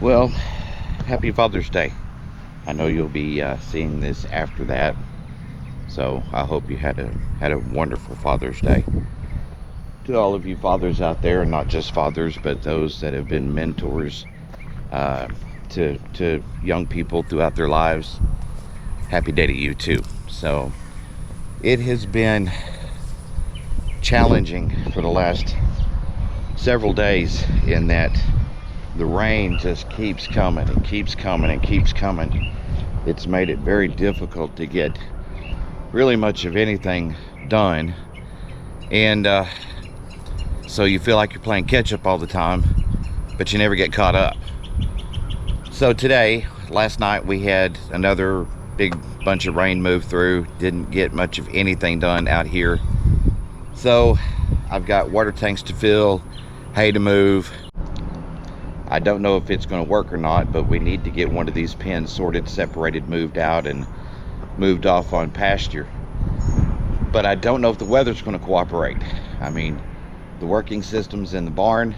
Well, happy Father's Day. I know you'll be seeing this after that, so I hope you had a wonderful Father's Day. To all of you fathers out there, and not just fathers, but those that have been mentors uh, to young people throughout their lives, happy day to you too. So it has been challenging for the last several days in that the rain just keeps coming and keeps coming and keeps coming. It's made it very difficult to get really much of anything done, and so you feel like you're playing catch up all the time, but you never get caught up. So last night we had another big bunch of rain move through. Didn't get much of anything done out here, so I've got water tanks to fill, hay to move. I don't know if it's going to work or not, but we need to get one of these pens sorted, separated, moved out, and moved off on pasture. But I don't know if the weather's going to cooperate. I mean, the working system's in the barn,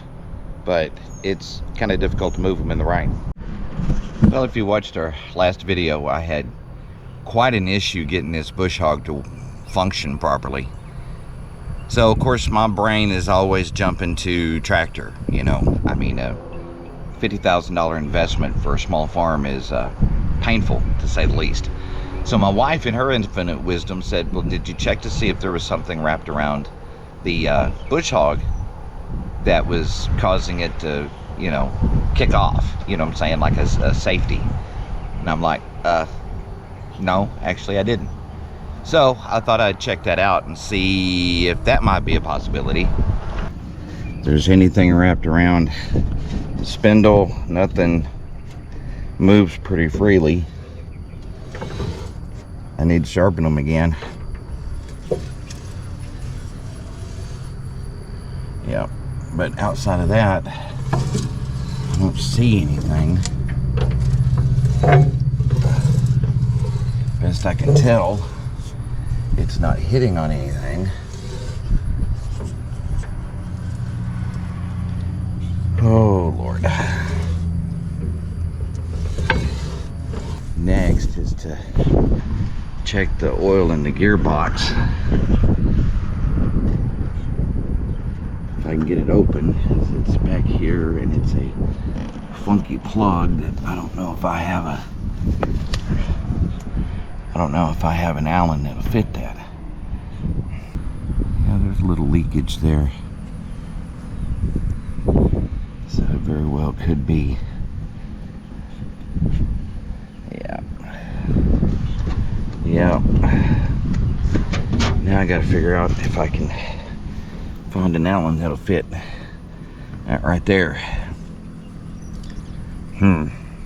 but it's kind of difficult to move them in the rain. Well, if you watched our last video, I had quite an issue getting this bush hog to function properly. So, of course, my brain is always jumping to tractor, you know. I mean, $50,000 investment for a small farm is painful, to say the least. So my wife, in her infinite wisdom, said, well, did you check to see if there was something wrapped around the bush hog that was causing it to, you know, kick off, you know what I'm saying, like a safety? And I'm like, no, actually I didn't. So I thought I'd check that out and see if that might be a possibility. If there's anything wrapped around the spindle, nothing moves pretty freely. I need to sharpen them again. Yeah, but outside of that, I don't see anything. Best I can tell, it's not hitting on anything. Oh Lord. Next is to check the oil in the gearbox. If I can get it open, it's back here and it's a funky plug that I don't know if I have an Allen that'll fit that. Yeah, there's a little leakage there. So it very well could be. Yeah. Now I gotta figure out if I can find an Allen that'll fit that right there.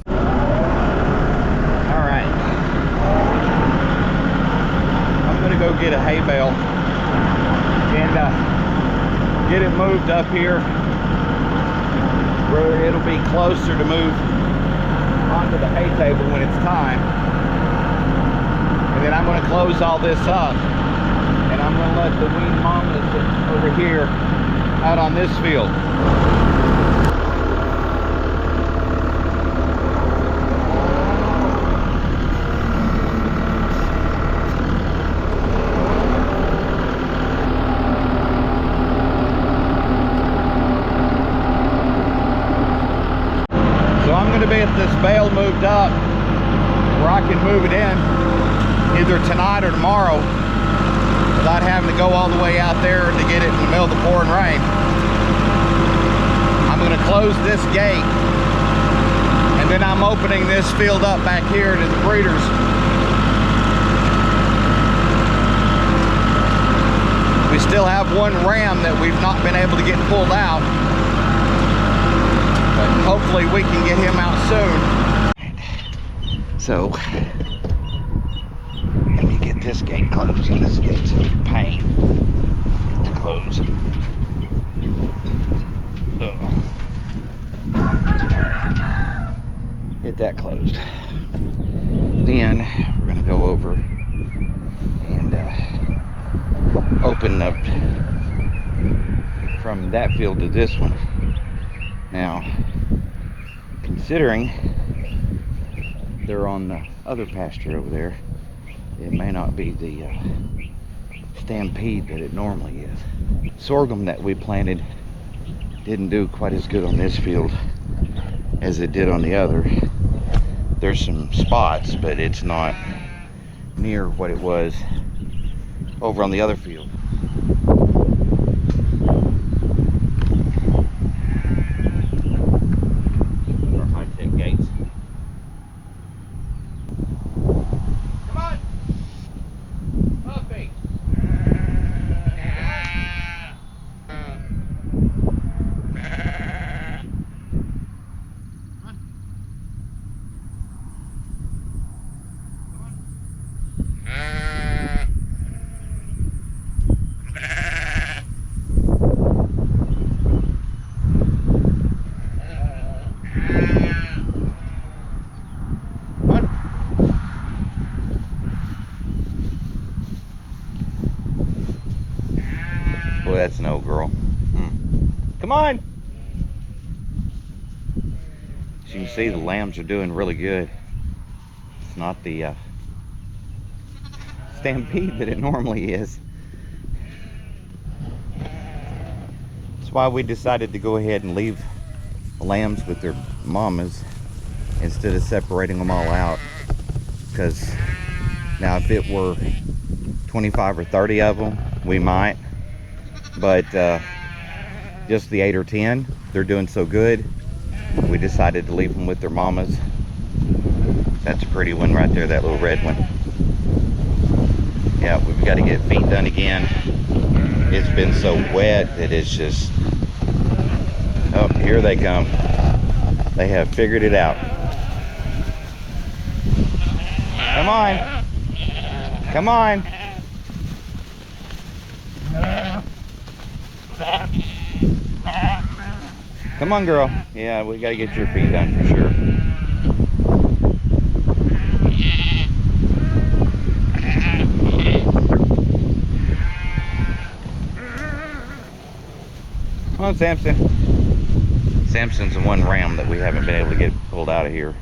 Alright. I'm gonna go get a hay bale and get it moved up here where it'll be closer to move onto the hay table when it's time. And then I'm going to close all this up, and I'm going to let the wean mamas over here out on this field. So I'm going to get this bale moved up where I can move it in either tonight or tomorrow without having to go all the way out there to get it in the middle of the pouring rain. I'm going to close this gate, and then I'm opening this field up back here to the breeders. We still have one ram that we've not been able to get pulled out, but hopefully we can get him out soon. So this gate closed, and this gate's a pain to close. Get that closed. Then we're gonna go over and open up from that field to this one. Now, you can considering they're on the other pasture over there, it may not be the stampede that it normally is. Sorghum that we planted didn't do quite as good on this field as it did on the other. There's some spots, but it's not near what it was over on the other field. Our high-tech gates. Come on! Puppy! Boy, that's an old girl. Come on! As you can see, the lambs are doing really good. It's not the stampede that it normally is. That's why we decided to go ahead and leave the lambs with their mamas instead of separating them all out. Because now if it were 25 or 30 of them, we might. But just the 8 or 10, they're doing so good, we decided to leave them with their mamas. That's a pretty one right there, that little red one. Yeah, we've got to get feet done again. It's been so wet that it's just, oh, here they come. They have figured it out. Come on. Come on. Come on, girl. Yeah, we gotta get your feet done for sure. Come on, Samson. Samson's the one ram that we haven't been able to get pulled out of here.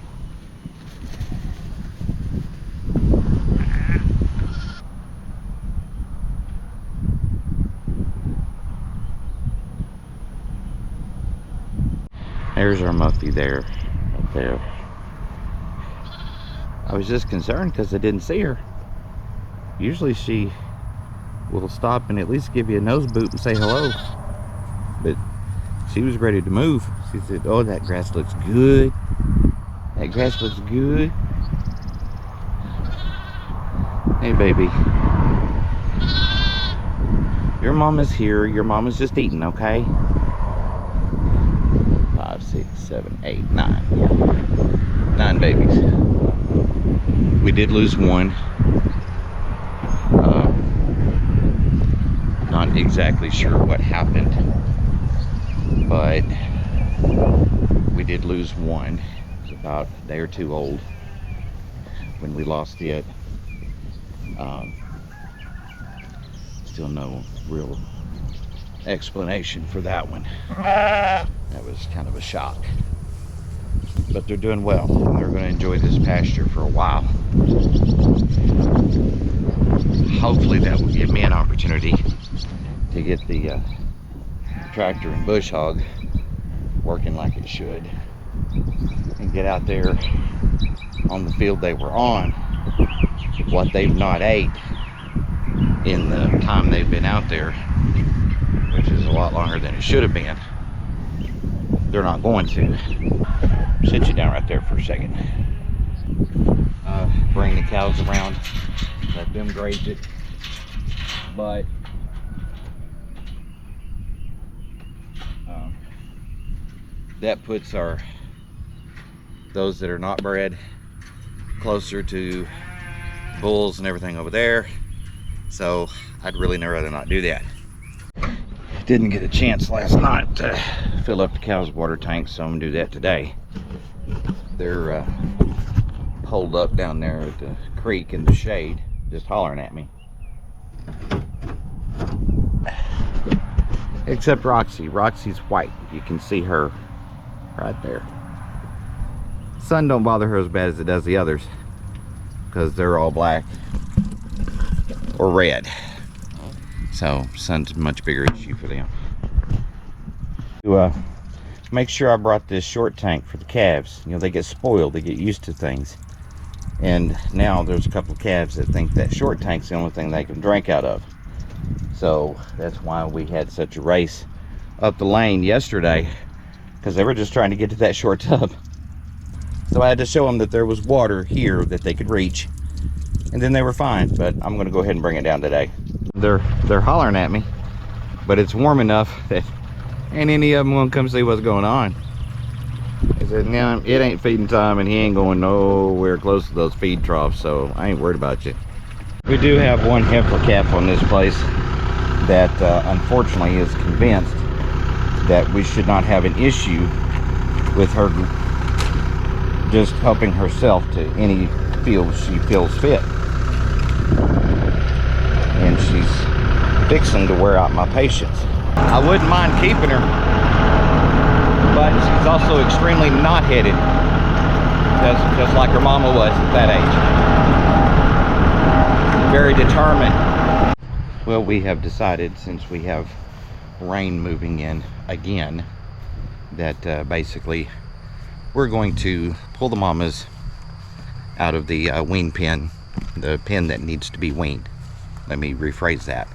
There's our Muffy there, up there. I was just concerned because I didn't see her. Usually she will stop and at least give you a nose boot and say hello. But she was ready to move. She said, oh, that grass looks good. That grass looks good. Hey, baby. Your mama's here. Your mama's just eating, okay? 5, 6, 7, 8, 9. Yeah. 9 babies. We did lose one. Not exactly sure what happened, but we did lose one. It was about a day or two old when we lost it. Still no real explanation for that one. That was kind of a shock. But they're doing well, and they're going to enjoy this pasture for a while. Hopefully that will give me an opportunity to get the tractor and bush hog working like it should, and get out there on the field they were on. What they've not ate in the time they've been out there, which is a lot longer than it should have been, they're not going to. Sit you down right there for a second. Bring the cows around, let them graze it, but that puts those that are not bred closer to bulls and everything over there, so I'd really rather not do that. Didn't get a chance last night to fill up the cows' water tanks, so I'm gonna do that today. They're holed up down there at the creek in the shade, just hollering at me. Except Roxy. Roxy's white. You can see her right there. Sun don't bother her as bad as it does the others, because they're all black or red. So sun's a much bigger issue for them. To make sure I brought this short tank for the calves. You know, they get spoiled, they get used to things. And now there's a couple of calves that think that short tank's the only thing they can drink out of. So that's why we had such a race up the lane yesterday, because they were just trying to get to that short tub. So I had to show them that there was water here that they could reach, and then they were fine. But I'm going to go ahead and bring it down today. They're hollering at me, but it's warm enough that ain't any of them want to come see what's going on. I said, no, it ain't feeding time, and he ain't going nowhere close to those feed troughs, so I ain't worried about you. We do have one heifer calf on this place that unfortunately is convinced that we should not have an issue with her just helping herself to any field she feels fit. And she's fixing to wear out my patience. I wouldn't mind keeping her, but she's also extremely knot-headed, just like her mama was at that age. Very determined. Well, we have decided, since we have rain moving in again, that basically we're going to pull the mamas out of the wean pen, the pen that needs to be weaned. Let me rephrase that.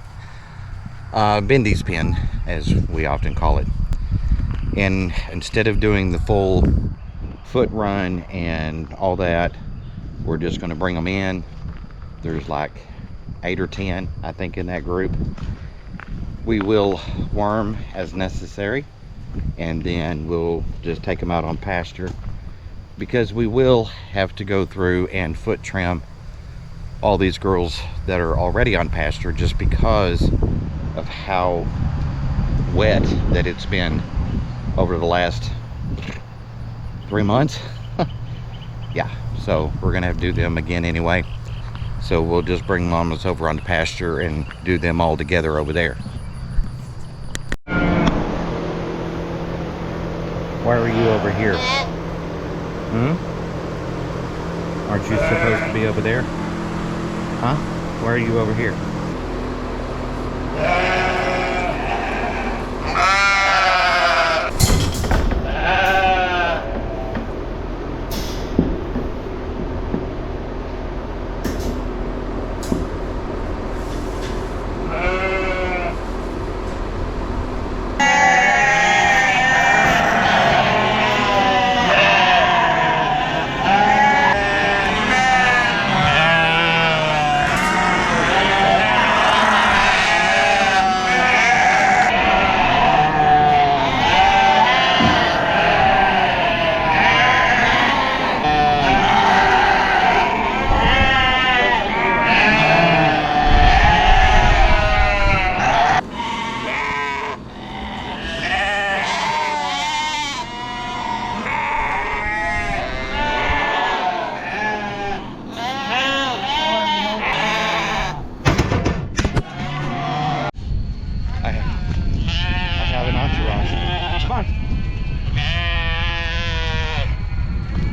Bendy's pen, as we often call it. And instead of doing the full foot run and all that, we're just going to bring them in. There's like 8 or 10, I think, in that group. We will worm as necessary, and then we'll just take them out on pasture, because we will have to go through and foot trim all these girls that are already on pasture, just because of how wet that it's been over the last 3 months. Yeah, so we're gonna have to do them again anyway, so we'll just bring mamas over on the pasture and do them all together over there. Why are you over here? Aren't you supposed to be over there? Huh? Why are you over here?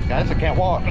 Guys, I can't walk.